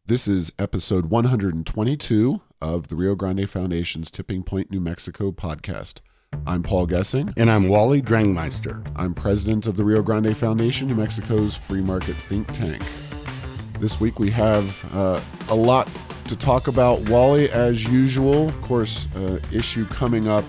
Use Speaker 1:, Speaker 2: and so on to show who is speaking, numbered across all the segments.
Speaker 1: This is episode 122 of the Rio Grande Foundation's Tipping Point, New Mexico podcast. I'm Paul Gessing.
Speaker 2: And I'm Wally Drangmeister.
Speaker 1: I'm president of the Rio Grande Foundation, New Mexico's free market think tank. This week we have a lot to talk about. Wally, as usual, of course, issue coming up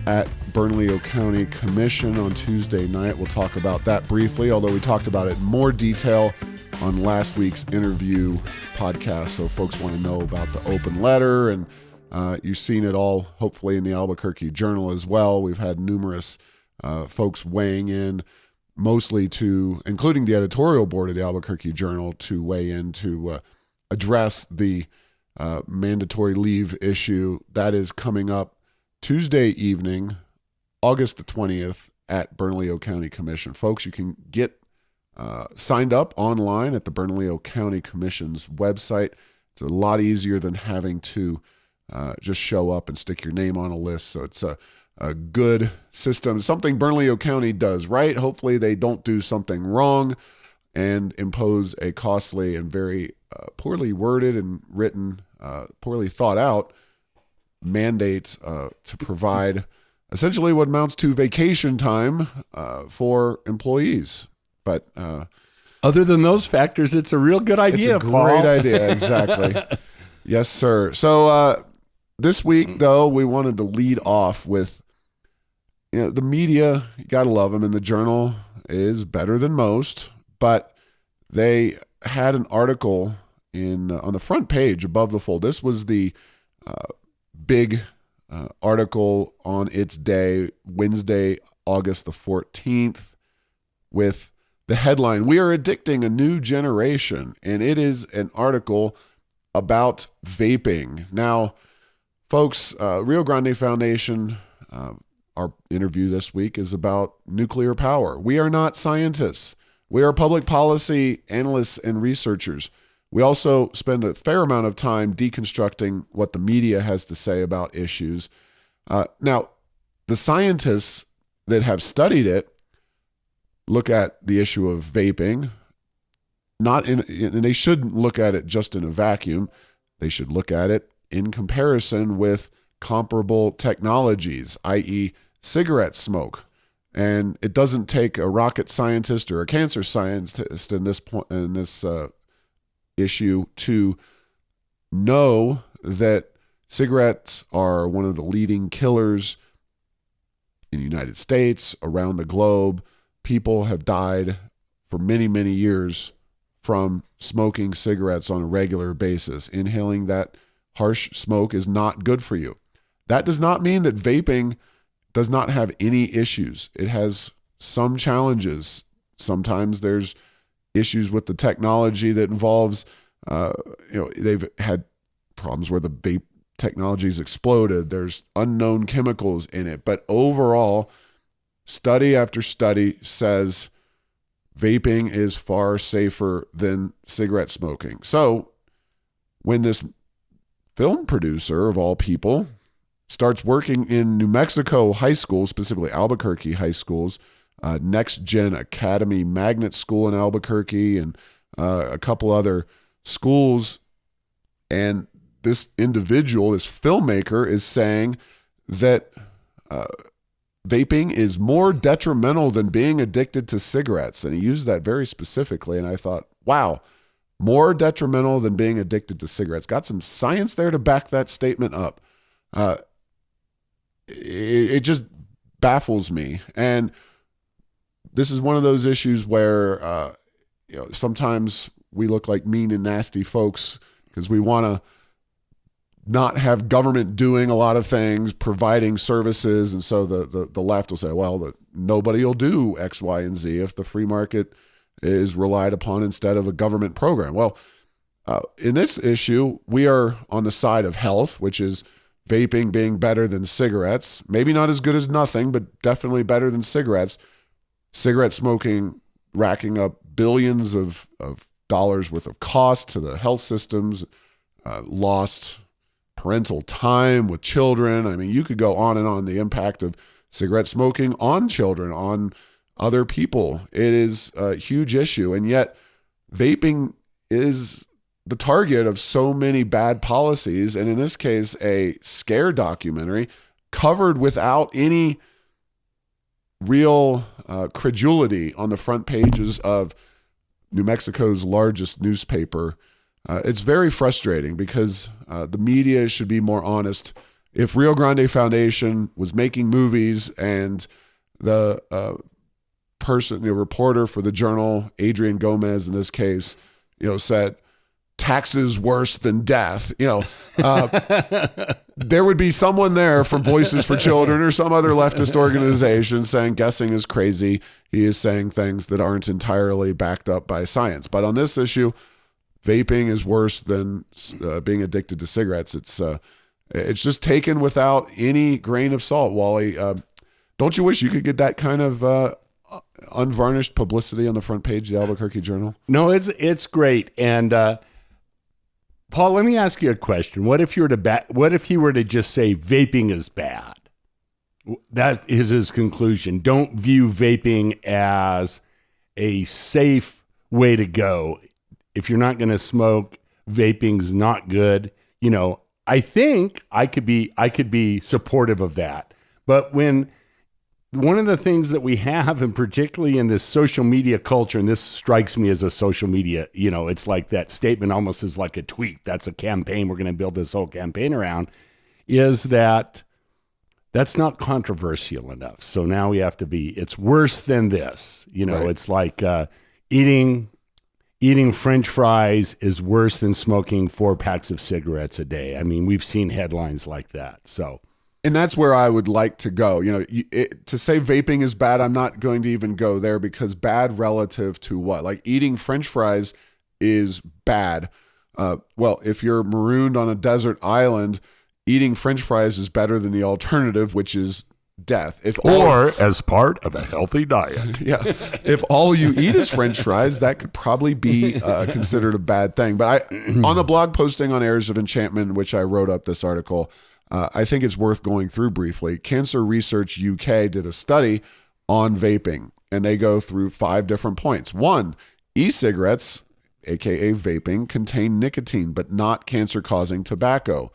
Speaker 1: at Bernalillo County Commission on Tuesday night. We'll talk about that briefly, although we talked about it in more detail on last week's interview podcast. So folks want to know about the open letter, and you've seen it all, hopefully, in the Albuquerque Journal as well. We've had numerous folks weighing in, mostly including the editorial board of the Albuquerque Journal, to weigh in to address the mandatory leave issue. That is coming up Tuesday evening, August the 20th at Bernalillo County Commission. Folks, you can get signed up online at the Bernalillo County Commission's website. It's a lot easier than having to just show up and stick your name on a list. So it's a good system, something Bernalillo County does right. Hopefully they don't do something wrong and impose a costly and very poorly worded and written, poorly thought out mandate to provide essentially what amounts to vacation time for employees. But
Speaker 2: other than those factors, it's a real good idea,
Speaker 1: it's a
Speaker 2: Paul.
Speaker 1: great idea, exactly. Yes, sir. So this week, though, we wanted to lead off with, the media. You gotta love them, and the Journal is better than most. But they had an article on the front page above the fold. This was the big article on its day, Wednesday, August the 14th, with the headline, "We are addicting a new generation," and it is an article about vaping. Now, folks, Rio Grande Foundation, our interview this week is about nuclear power. We are not scientists. We are public policy analysts and researchers. We also spend a fair amount of time deconstructing what the media has to say about issues. Now, the scientists that have studied it look at the issue of vaping, and they shouldn't look at it just in a vacuum. They should look at it in comparison with comparable technologies, i.e. cigarette smoke. And it doesn't take a rocket scientist or a cancer scientist in this issue to know that cigarettes are one of the leading killers in the United States, around the globe. People have died for many, many years from smoking cigarettes on a regular basis. Inhaling that harsh smoke is not good for you. That does not mean that vaping does not have any issues. It has some challenges. Sometimes there's issues with the technology that involves, they've had problems where the vape technology's exploded. There's unknown chemicals in it. But overall, study after study says vaping is far safer than cigarette smoking. So when this film producer, of all people, starts working in New Mexico high schools, specifically Albuquerque high schools, Next Gen Academy Magnet School in Albuquerque, and a couple other schools, and this individual, this filmmaker, is saying that vaping is more detrimental than being addicted to cigarettes. And he used that very specifically. And I thought, wow, more detrimental than being addicted to cigarettes. Got some science there to back that statement up. It just baffles me. And this is one of those issues where, sometimes we look like mean and nasty folks because we want to not have government doing a lot of things, providing services. And so the left will say, well, nobody will do X, Y, and Z if the free market is relied upon instead of a government program. Well, in this issue, we are on the side of health, which is vaping being better than cigarettes. Maybe not as good as nothing, but definitely better than cigarettes. Cigarette smoking racking up billions of dollars worth of cost to the health systems, lost parental time with children. I mean, you could go on and on the impact of cigarette smoking on children, on other people. It is a huge issue. And yet vaping is the target of so many bad policies, and in this case, a scare documentary covered without any real credulity on the front pages of New Mexico's largest newspaper. It's very frustrating because the media should be more honest. If Rio Grande Foundation was making movies and the reporter for the Journal, Adrian Gomez in this case, said taxes worse than death, there would be someone there from Voices for Children or some other leftist organization saying guessing is crazy. He is saying things that aren't entirely backed up by science. But on this issue, vaping is worse than being addicted to cigarettes. It's just taken without any grain of salt, Wally. Don't you wish you could get that kind of unvarnished publicity on the front page of the Albuquerque Journal?
Speaker 2: No, it's great. And Paul, let me ask you a question. What if you were to just say vaping is bad? That is his conclusion. Don't view vaping as a safe way to go. If you're not going to smoke, vaping's not good. I think I could be supportive of that. But when one of the things that we have, and particularly in this social media culture, and this strikes me as a social media, it's like that statement almost is like a tweet. That's a campaign. We're going to build this whole campaign around, is that that's not controversial enough. So now we have to it's worse than this. Right. It's like eating French fries is worse than smoking 4 packs of cigarettes a day. I mean, we've seen headlines like that. So.
Speaker 1: And that's where I would like to go. To say vaping is bad, I'm not going to even go there, because bad relative to what? Like eating French fries is bad. Well, if you're marooned on a desert island, eating French fries is better than the alternative, which is death.
Speaker 2: As part of a healthy diet.
Speaker 1: Yeah. If all you eat is French fries, that could probably be considered a bad thing. But on the blog posting on Heirs of Enchantment, in which I wrote up this article, I think it's worth going through briefly. Cancer Research UK did a study on vaping, and they go through 5 different points. 1, e-cigarettes, aka vaping, contain nicotine, but not cancer-causing tobacco.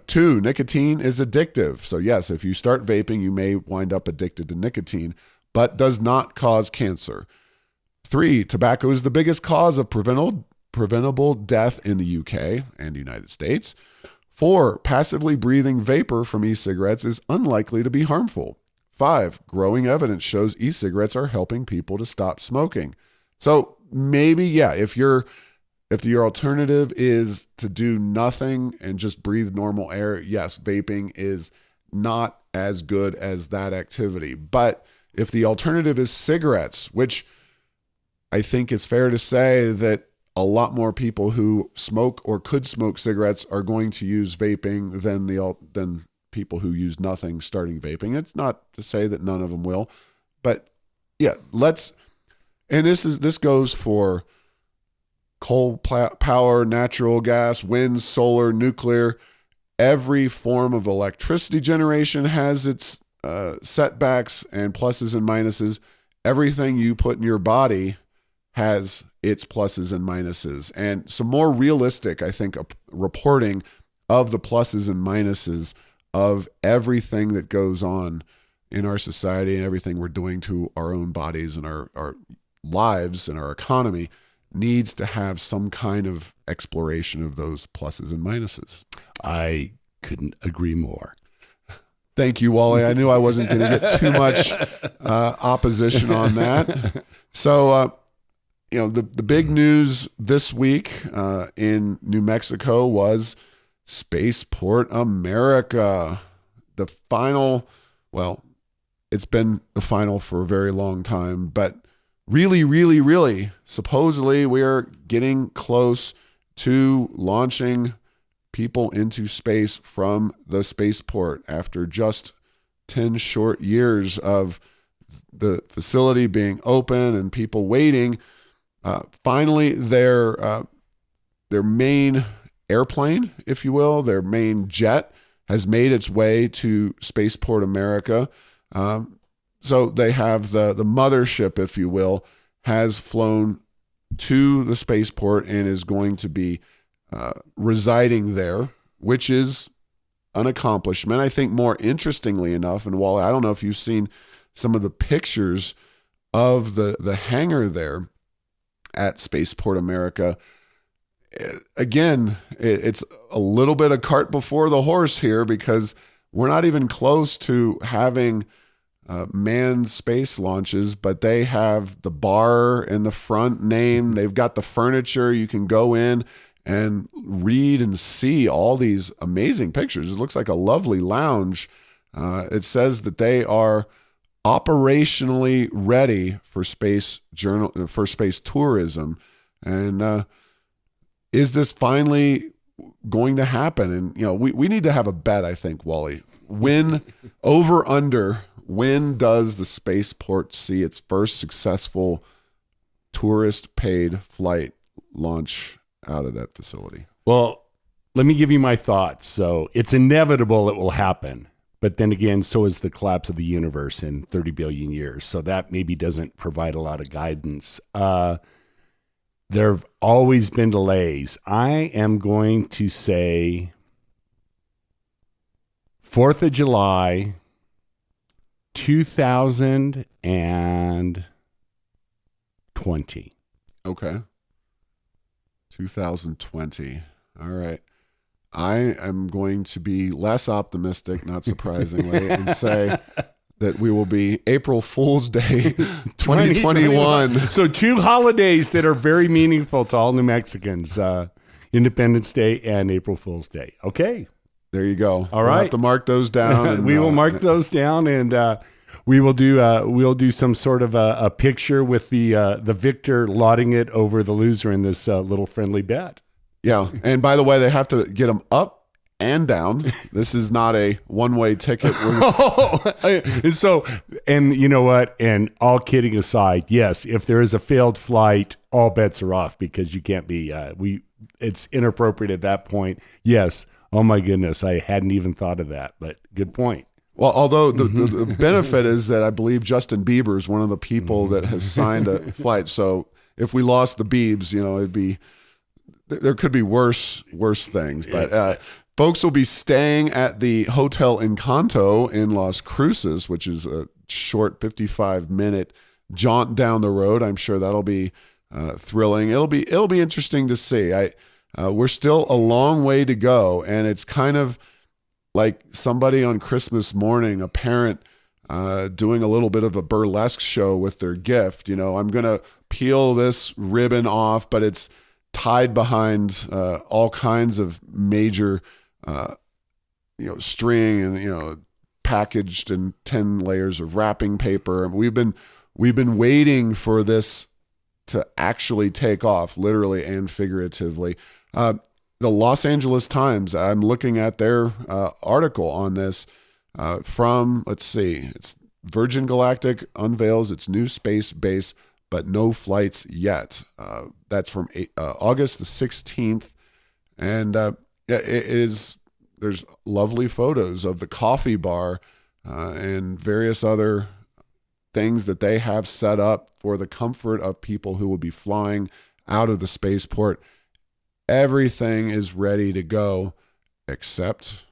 Speaker 1: 2, nicotine is addictive. So yes, if you start vaping, you may wind up addicted to nicotine, but does not cause cancer. 3, tobacco is the biggest cause of preventable death in the UK and the United States. 4, passively breathing vapor from e-cigarettes is unlikely to be harmful. 5, growing evidence shows e-cigarettes are helping people to stop smoking. So maybe, yeah, if your alternative is to do nothing and just breathe normal air, yes, vaping is not as good as that activity. But if the alternative is cigarettes, which I think it's fair to say that a lot more people who smoke or could smoke cigarettes are going to use vaping than people who use nothing starting vaping. It's not to say that none of them will, but yeah, this goes for coal power, natural gas, wind, solar, nuclear. Every form of electricity generation has its setbacks and pluses and minuses. Everything you put in your body has its pluses and minuses. And some more realistic, I think, reporting of the pluses and minuses of everything that goes on in our society and everything we're doing to our own bodies and our lives and our economy needs to have some kind of exploration of those pluses and minuses.
Speaker 2: I couldn't agree more.
Speaker 1: Thank you, Wally. I knew I wasn't going to get too much opposition on that. So, the big news this week in New Mexico was Spaceport America. The final, it's been the final for a very long time, but really, supposedly we are getting close to launching people into space from the spaceport after just 10 short years of the facility being open and people waiting. Finally, their main airplane, if you will, their main jet has made its way to Spaceport America. So they have the mothership, if you will, has flown to the spaceport and is going to be residing there, which is an accomplishment. I think more interestingly enough, and Wally, I don't know if you've seen some of the pictures of the hangar there at Spaceport America. Again, it's a little bit of cart before the horse here, because we're not even close to having manned space launches, but they have the bar in the front name. They've got the furniture. You can go in and read and see all these amazing pictures. It looks like a lovely lounge. It says that they are operationally ready for space tourism. And is this finally going to happen? And we need to have a bet, I think, Wally. When does the spaceport see its first successful tourist paid flight launch out of that facility?
Speaker 2: Well, let me give you my thoughts. So it's inevitable it will happen. But then again, so is the collapse of the universe in 30 billion years. So that maybe doesn't provide a lot of guidance. There have always been delays. I am going to say 4th of July, 2020.
Speaker 1: Okay. 2020. All right. I am going to be less optimistic, not surprisingly, and say that we will be April Fool's Day 2021.
Speaker 2: So 2 holidays that are very meaningful to all New Mexicans, Independence Day and April Fool's Day. Okay.
Speaker 1: There you go.
Speaker 2: All right.
Speaker 1: We'll have to mark those down. And,
Speaker 2: we will mark those down, and we'll do some sort of a picture with the victor lauding it over the loser in this little friendly bet.
Speaker 1: Yeah. And by the way, they have to get them up and down. This is not a one-way ticket.
Speaker 2: And you know what? And all kidding aside, yes, if there is a failed flight, all bets are off, because you can't be, it's inappropriate at that point. Yes. Oh my goodness. I hadn't even thought of that, but good point.
Speaker 1: Well, although the benefit is that I believe Justin Bieber is one of the people that has signed a flight. So if we lost the Biebs, there could be worse things. But folks will be staying at the Hotel Encanto in Las Cruces, which is a short 55-minute jaunt down the road. I'm sure that'll be thrilling. It'll be interesting to see. We're still a long way to go, and it's kind of like somebody on Christmas morning, a parent doing a little bit of a burlesque show with their gift. I'm going to peel this ribbon off, but it's tied behind all kinds of major, string and, packaged in 10 layers of wrapping paper. And we've been waiting for this to actually take off, literally and figuratively. The Los Angeles Times, I'm looking at their article on this from, let's see, it's Virgin Galactic unveils its new space base, but no flights yet. That's from August the 16th. And there's lovely photos of the coffee bar and various other things that they have set up for the comfort of people who will be flying out of the spaceport. Everything is ready to go except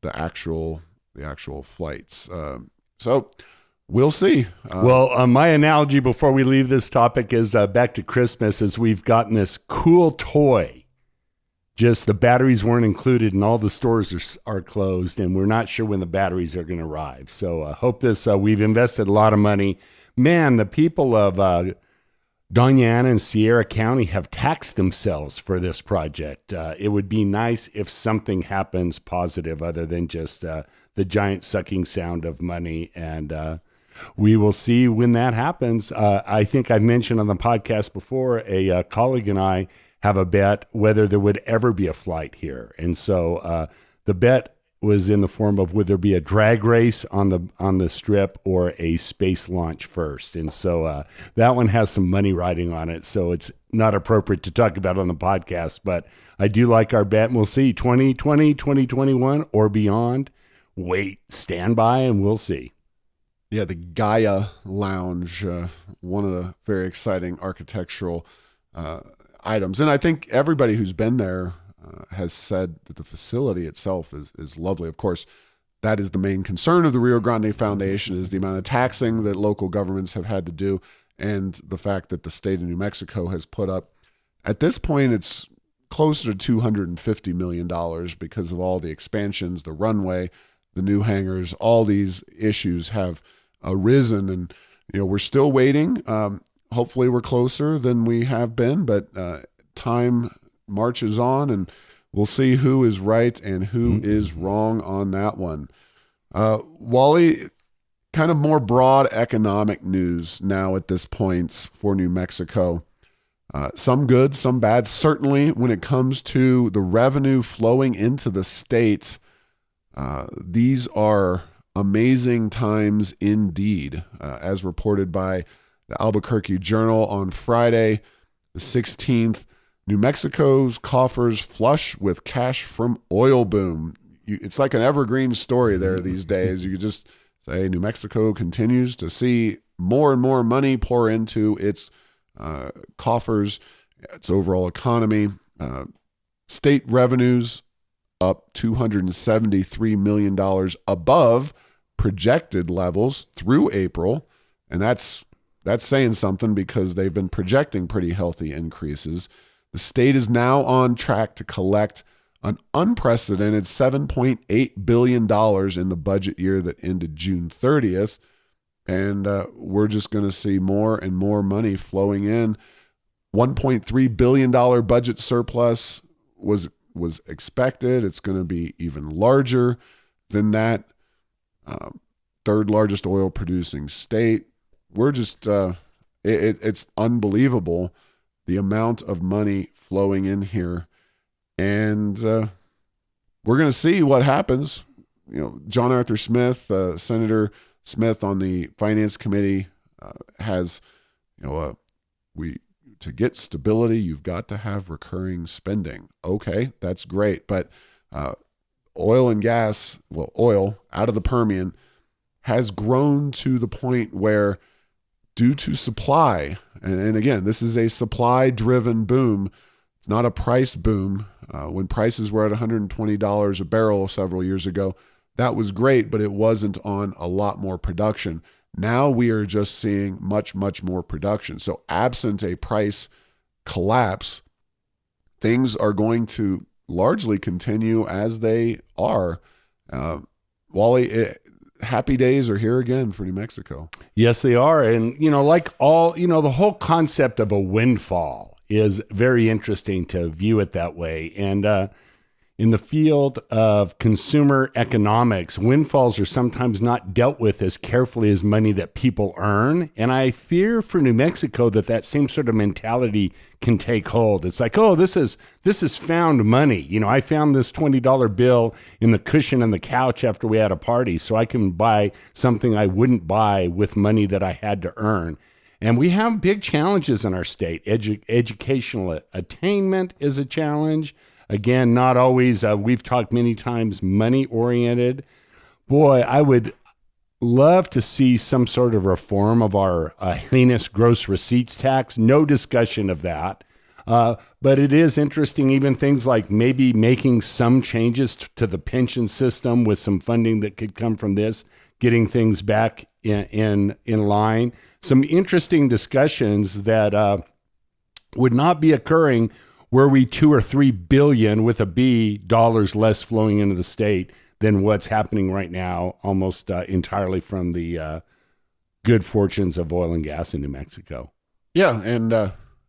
Speaker 1: the actual flights. So we'll see.
Speaker 2: My analogy before we leave this topic is back to Christmas, as we've gotten this cool toy. Just the batteries weren't included and all the stores are closed, and we're not sure when the batteries are going to arrive. So hope this, we've invested a lot of money. Man, the people of Doña Ana and Sierra County have taxed themselves for this project. It would be nice if something happens positive other than just the giant sucking sound of money. And we will see when that happens. I think I've mentioned on the podcast before, a colleague and I have a bet whether there would ever be a flight here. And so the bet was in the form of would there be a drag race on the strip or a space launch first. And so that one has some money riding on it. So it's not appropriate to talk about on the podcast, but I do like our bet. And we'll see 2020, 2021 or beyond. Wait, stand by and we'll see.
Speaker 1: Yeah, the Gaia Lounge, one of the very exciting architectural items. And I think everybody who's been there has said that the facility itself is lovely. Of course, that is the main concern of the Rio Grande Foundation, is the amount of taxing that local governments have had to do, and the fact that the state of New Mexico has put up, at this point, it's closer to $250 million because of all the expansions, the runway, the new hangars. All these issues have arisen, and we're still waiting. Hopefully we're closer than we have been, but time marches on, and we'll see who is right and who is wrong on that one. Wally, kind of more broad economic news now at this point for New Mexico. Some good, some bad. Certainly when it comes to the revenue flowing into the state, these are amazing times indeed, as reported by the Albuquerque Journal on Friday, the 16th. New Mexico's coffers flush with cash from oil boom. It's like an evergreen story there these days. You could just say New Mexico continues to see more and more money pour into its coffers, its overall economy. State revenues up $273 million above projected levels through April. And that's saying something, because they've been projecting pretty healthy increases. The state is now on track to collect an unprecedented $7.8 billion in the budget year that ended June 30th. And we're just going to see more and more money flowing in. $1.3 billion budget surplus was expected. It's going to be even larger than that. Third largest oil producing state. We're just, it's unbelievable the amount of money flowing in here. And we're going to see what happens. John Arthur Smith, Senator Smith on the Finance Committee has, to get stability, you've got to have recurring spending. Okay, that's great. But oil and gas, oil out of the Permian has grown to the point where, due to supply, and again, this is a supply-driven boom. It's not a price boom. When prices were at $120 a barrel several years ago, that was great, but it wasn't on a lot more production. Now we are just seeing much, much more production. So absent a price collapse, things are going to largely continue as they are. Wally, happy days are here again for New Mexico.
Speaker 2: Yes, they are. And, the whole concept of a windfall is very interesting to view it that way. And in the field of consumer economics, windfalls are sometimes not dealt with as carefully as money that people earn. And I fear for New Mexico that same sort of mentality can take hold. It's like, oh, this is found money. I found this $20 bill in the cushion on the couch after we had a party, so I can buy something I wouldn't buy with money that I had to earn. And we have big challenges in our state. Educational attainment is a challenge. Again, not always, we've talked many times, money-oriented. Boy, I would love to see some sort of reform of our heinous gross receipts tax. No discussion of that. But it is interesting, even things like maybe making some changes to the pension system with some funding that could come from this, getting things back in line. Some interesting discussions that would not be occurring were we 2 or 3 billion with a B dollars less flowing into the state than what's happening right now, almost entirely from the good fortunes of oil and gas in New Mexico.
Speaker 1: Yeah, and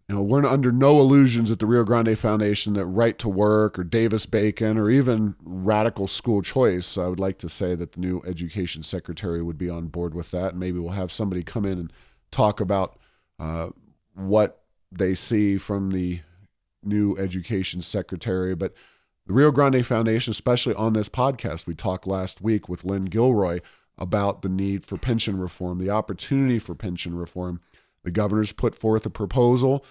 Speaker 1: we're under no illusions at the Rio Grande Foundation that right to work or Davis-Bacon or even radical school choice. I would like to say that the new education secretary would be on board with that. And maybe we'll have somebody come in and talk about what they see from the new education secretary. But the Rio Grande Foundation, especially on this podcast, we talked last week with Lynn Gilroy about the need for pension reform, the opportunity for pension reform. The governor's put forth a proposal.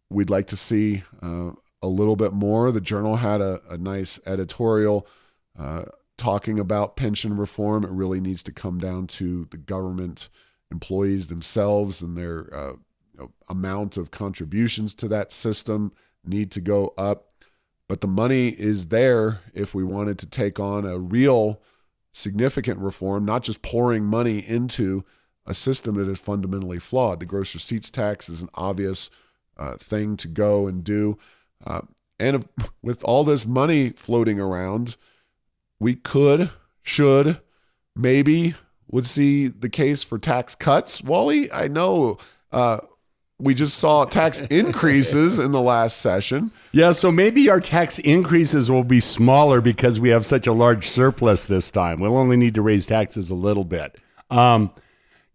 Speaker 1: We'd like to see a little bit more. The Journal had a nice editorial talking about pension reform. It really needs to come down to the government employees themselves and their amount of contributions to that system need to go up. But the money is there if we wanted to take on a real significant reform, not just pouring money into a system that is fundamentally flawed. The gross receipts tax is an obvious thing to go and do. And with all this money floating around, we could, should, maybe would see the case for tax cuts. Wally, I know we just saw tax increases in the last session.
Speaker 2: Yeah, so maybe our tax increases will be smaller because we have such a large surplus this time. We'll only need to raise taxes a little bit.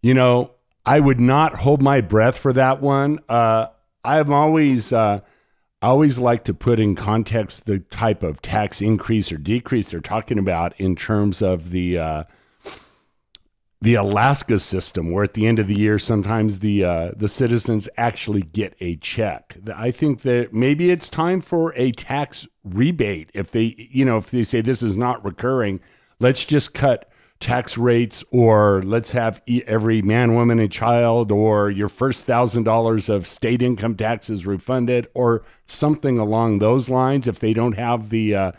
Speaker 2: You know, I would not hold my breath for that one. I've always liked to put in context the type of tax increase or decrease they're talking about in terms of the Alaska system, where at the end of the year, sometimes the citizens actually get a check. I think that maybe it's time for a tax rebate. If they say this is not recurring, let's just cut tax rates, or let's have every man, woman, and child, or your first $1,000 of state income taxes refunded, or something along those lines. If they don't have the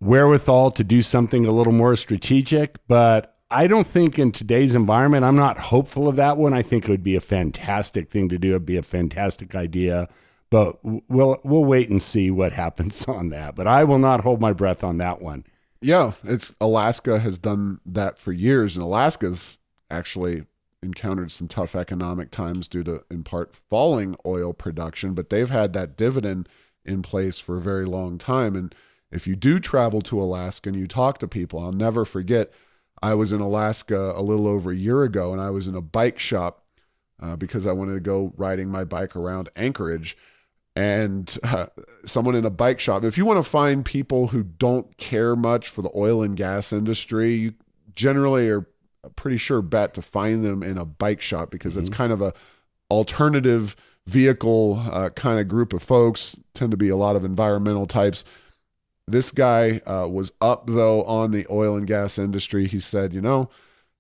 Speaker 2: wherewithal to do something a little more strategic. But I don't think in today's environment, I'm not hopeful of that one. I think it would be a fantastic thing to do. It'd be a fantastic idea, but we'll wait and see what happens on that. But I will not hold my breath on that one.
Speaker 1: Yeah, Alaska has done that for years, and Alaska's actually encountered some tough economic times due to, in part, falling oil production, but they've had that dividend in place for a very long time. And if you do travel to Alaska and you talk to people, I'll never forget, I was in Alaska a little over a year ago, and I was in a bike shop because I wanted to go riding my bike around Anchorage. And someone in a bike shop, if you want to find people who don't care much for the oil and gas industry, you generally are a pretty sure bet to find them in a bike shop, because it's kind of a alternative vehicle kind of group of folks, tend to be a lot of environmental types. This guy was up, though, on the oil and gas industry. He said,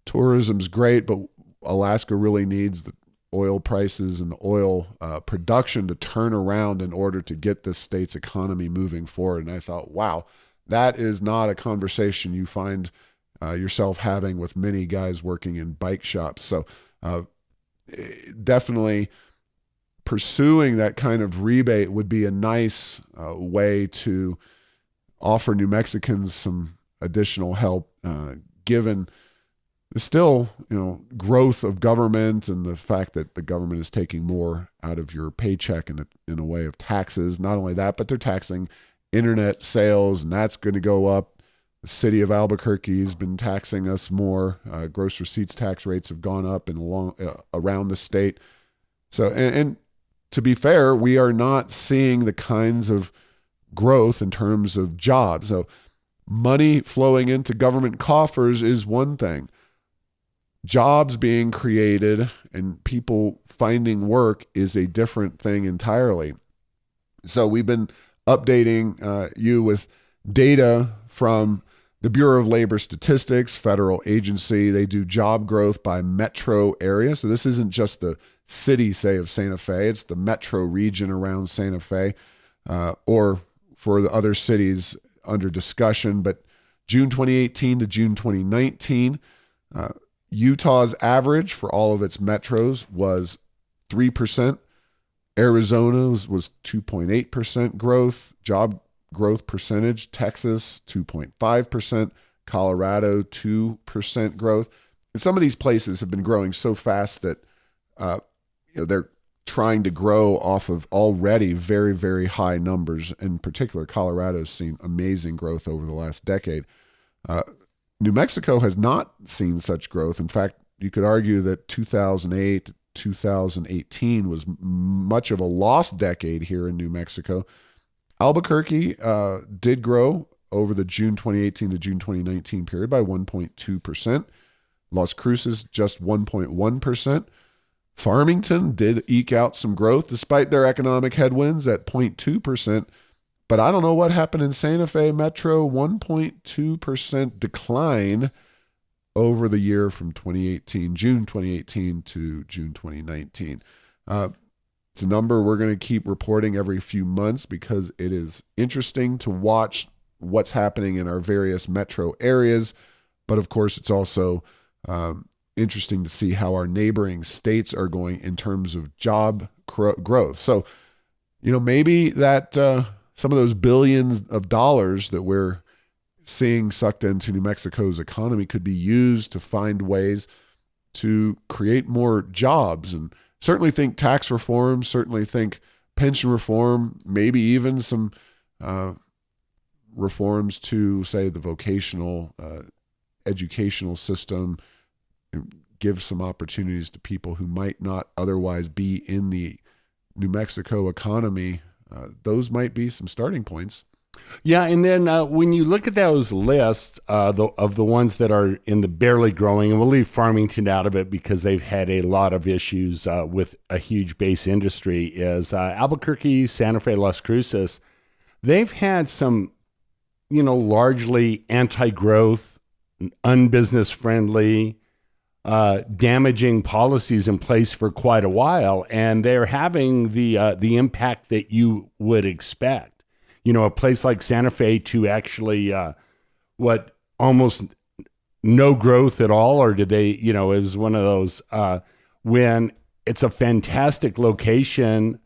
Speaker 1: tourism's great, but Alaska really needs the oil prices and oil production to turn around in order to get this state's economy moving forward. And I thought, wow, that is not a conversation you find yourself having with many guys working in bike shops. So definitely pursuing that kind of rebate would be a nice way to offer New Mexicans some additional help, given the still, growth of government and the fact that the government is taking more out of your paycheck in a way of taxes. Not only that, but they're taxing internet sales, and that's going to go up. The city of Albuquerque has been taxing us more. Gross receipts tax rates have gone up around the state. So, and to be fair, we are not seeing the kinds of growth in terms of jobs. So money flowing into government coffers is one thing. Jobs being created and people finding work is a different thing entirely. So we've been updating you with data from the Bureau of Labor Statistics, federal agency. They do job growth by metro area. So this isn't just the city, say, of Santa Fe. It's the metro region around Santa Fe, or for the other cities under discussion. But June 2018 to June 2019, Utah's average for all of its metros was 3%. Arizona's was 2.8% growth, job growth percentage. Texas, 2.5%. Colorado, 2% growth. And some of these places have been growing so fast that they're trying to grow off of already very, very high numbers. In particular, Colorado's seen amazing growth over the last decade. New Mexico has not seen such growth. In fact, you could argue that 2008 to 2018 was much of a lost decade here in New Mexico. Albuquerque did grow over the June 2018 to June 2019 period by 1.2%. Las Cruces just 1.1%. Farmington did eke out some growth despite their economic headwinds at 0.2%. But I don't know what happened in Santa Fe Metro, 1.2% decline. over the year from June 2018 to June 2019. It's a number we're going to keep reporting every few months because it is interesting to watch what's happening in our various metro areas. But of course, it's also interesting to see how our neighboring states are going in terms of job growth. So, maybe that some of those billions of dollars that we're seeing sucked into New Mexico's economy could be used to find ways to create more jobs, and certainly think tax reform, certainly think pension reform, maybe even some reforms to, say, the vocational educational system, give some opportunities to people who might not otherwise be in the New Mexico economy. Those might be some starting points.
Speaker 2: Yeah, and then when you look at those lists of the ones that are in the barely growing, and we'll leave Farmington out of it because they've had a lot of issues with a huge base industry, is Albuquerque, Santa Fe, Las Cruces. They've had some, largely anti-growth, unbusiness-friendly, damaging policies in place for quite a while, and they're having the impact that you would expect. A place like Santa Fe to actually, almost no growth at all, or did they, it was one of those, when it's a fantastic location,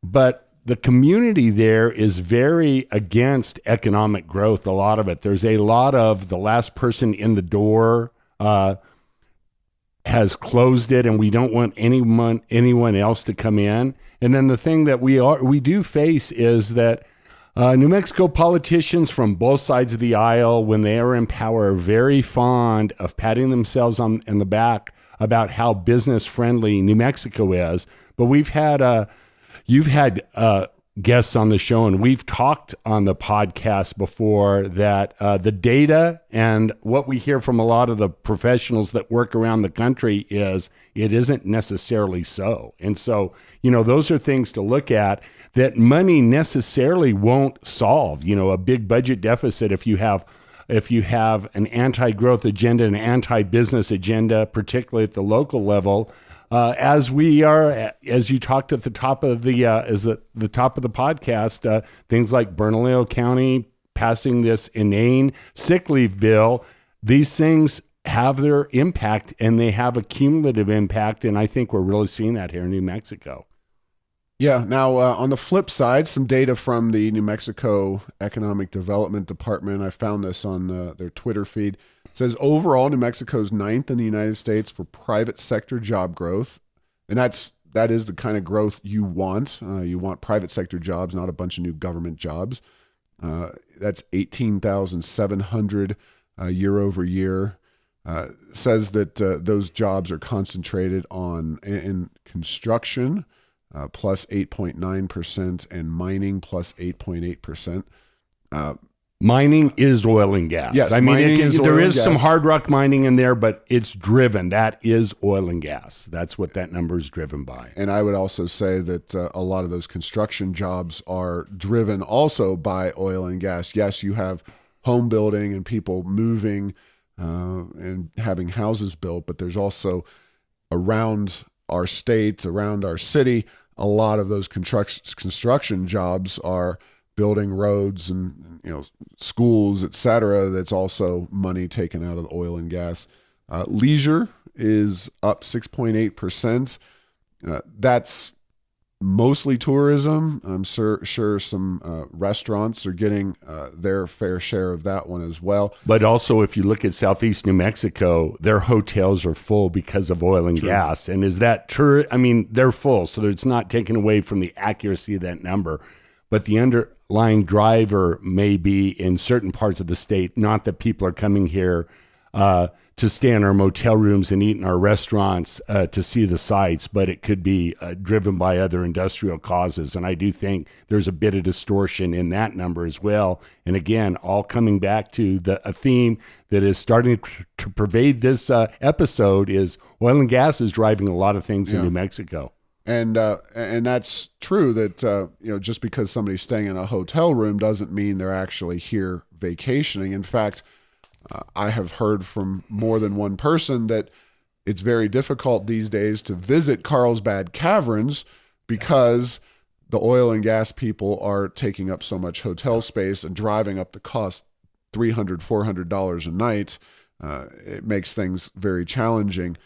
Speaker 2: but the community there is very against economic growth, a lot of it. There's a lot of the last person in the door has closed it, and we don't want anyone else to come in. And then the thing that we do face is that New Mexico politicians from both sides of the aisle, when they are in power, are very fond of patting themselves on the back about how business friendly New Mexico is. But you've had guests on the show, and we've talked on the podcast before that the data and what we hear from a lot of the professionals that work around the country is it isn't necessarily so. And so, those are things to look at that money necessarily won't solve. A big budget deficit, if you have an anti-growth agenda, an anti-business agenda, particularly at the local level, as you talked at the top of the podcast, things like Bernalillo County passing this inane sick leave bill, these things have their impact, and they have a cumulative impact. And I think we're really seeing that here in New Mexico.
Speaker 1: Yeah. Now, on the flip side, some data from the New Mexico Economic Development Department. I found this on their Twitter feed. It says overall, New Mexico's 9th in the United States for private sector job growth. And that is the kind of growth you want. You want private sector jobs, not a bunch of new government jobs. That's 18,700 year over year. Says that those jobs are concentrated in construction, plus 8.9%, and mining plus 8.8%.
Speaker 2: Mining is oil and gas.
Speaker 1: Yes,
Speaker 2: I mean, there is some
Speaker 1: gas.
Speaker 2: hard rock mining in there, but it's driven. That is oil and gas. That's what that number is driven by.
Speaker 1: And I would also say that a lot of those construction jobs are driven also by oil and gas. Yes, you have home building and people moving and having houses built, but there's also around our state, around our city, a lot of those construction jobs are building roads and schools, et cetera. That's also money taken out of the oil and gas. Leisure is up 6.8%. That's mostly tourism. I'm sure some restaurants are getting their fair share of that one as well.
Speaker 2: But also, if you look at Southeast New Mexico, their hotels are full because of oil and gas. And is that true? I mean, they're full, so it's not taken away from the accuracy of that number. But the underlying driver may be in certain parts of the state, not that people are coming here to stay in our motel rooms and eat in our restaurants to see the sights, but it could be driven by other industrial causes. And I do think there's a bit of distortion in that number as well. And again, all coming back to a theme that is starting to pervade this episode is oil and gas is driving a lot of things in New Mexico.
Speaker 1: And that's true that, just because somebody's staying in a hotel room doesn't mean they're actually here vacationing. In fact, I have heard from more than one person that it's very difficult these days to visit Carlsbad Caverns because the oil and gas people are taking up so much hotel space and driving up the cost $300, $400 a night. It makes things very challenging.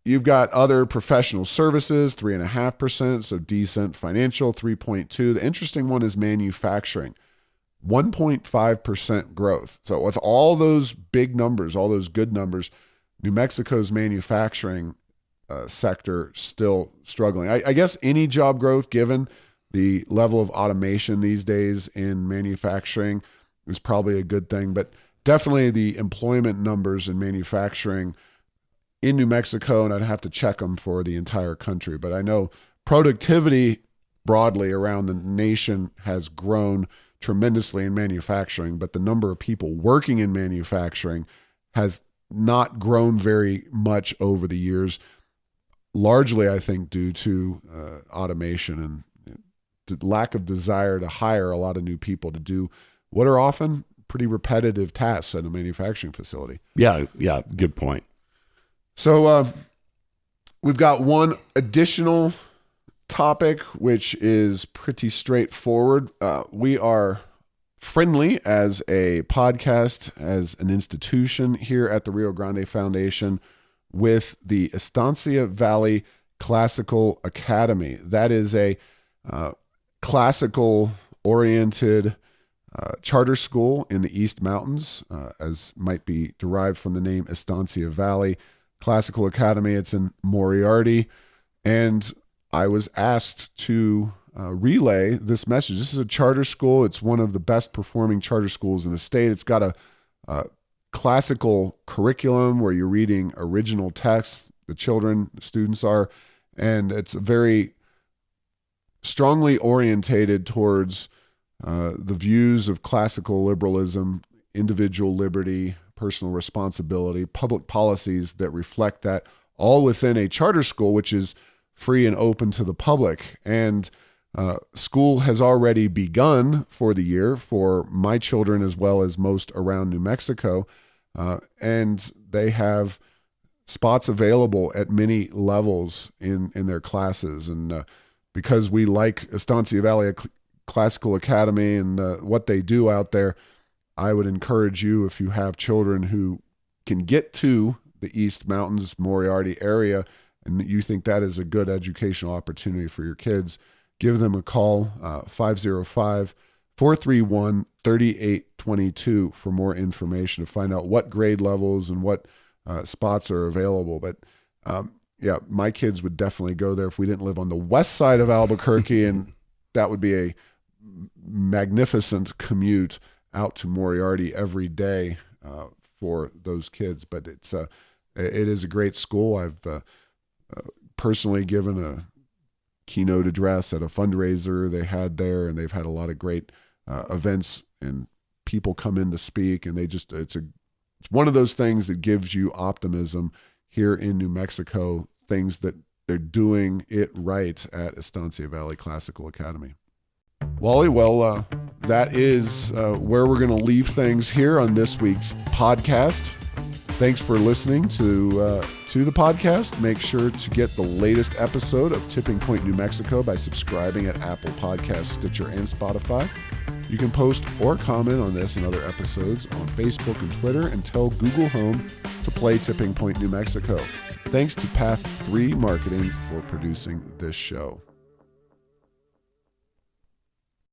Speaker 1: You've got other professional services, 3.5%, so decent. Financial, 3.2%. The interesting one is manufacturing, 1.5% growth. So with all those big numbers, all those good numbers, New Mexico's manufacturing sector still struggling. I guess any job growth, given the level of automation these days in manufacturing, is probably a good thing. But definitely the employment numbers in manufacturing in New Mexico, and I'd have to check them for the entire country. But I know productivity broadly around the nation has grown tremendously in manufacturing, but the number of people working in manufacturing has not grown very much over the years, largely, I think, due to automation and the lack of desire to hire a lot of new people to do what are often pretty repetitive tasks at a manufacturing facility.
Speaker 2: Yeah, good point.
Speaker 1: So we've got one additional topic, which is pretty straightforward. We are friendly as a podcast, as an institution here at the Rio Grande Foundation with the Estancia Valley Classical Academy. That is a classical-oriented charter school in the East Mountains, as might be derived from the name Estancia Valley Classical Academy. It's in Moriarty, and I was asked to relay this message. This is a charter school. It's one of the best performing charter schools in the state. It's got a classical curriculum where you're reading original texts, the students are, and it's very strongly orientated towards the views of classical liberalism, individual liberty, personal responsibility, public policies that reflect that, all within a charter school, which is free and open to the public. And school has already begun for the year for my children as well as most around New Mexico. And they have spots available at many levels in their classes. And because we like Estancia Valley Classical Academy and what they do out there, I would encourage you, if you have children who can get to the East Mountains, Moriarty area, and you think that is a good educational opportunity for your kids, give them a call, 505-431-3822 for more information to find out what grade levels and what spots are available. But yeah, my kids would definitely go there if we didn't live on the west side of Albuquerque, and that would be a magnificent commute out to Moriarty every day for those kids. But it is a great school. I've personally given a keynote address at a fundraiser they had there, and they've had a lot of great events and people come in to speak, and it's one of those things that gives you optimism here in New Mexico, things that they're doing it right at Estancia Valley Classical Academy. Wally, well, that is where we're going to leave things here on this week's podcast. Thanks for listening to the podcast. Make sure to get the latest episode of Tipping Point New Mexico by subscribing at Apple Podcasts, Stitcher, and Spotify. You can post or comment on this and other episodes on Facebook and Twitter, and tell Google Home to play Tipping Point New Mexico. Thanks to Path 3 Marketing for producing this show.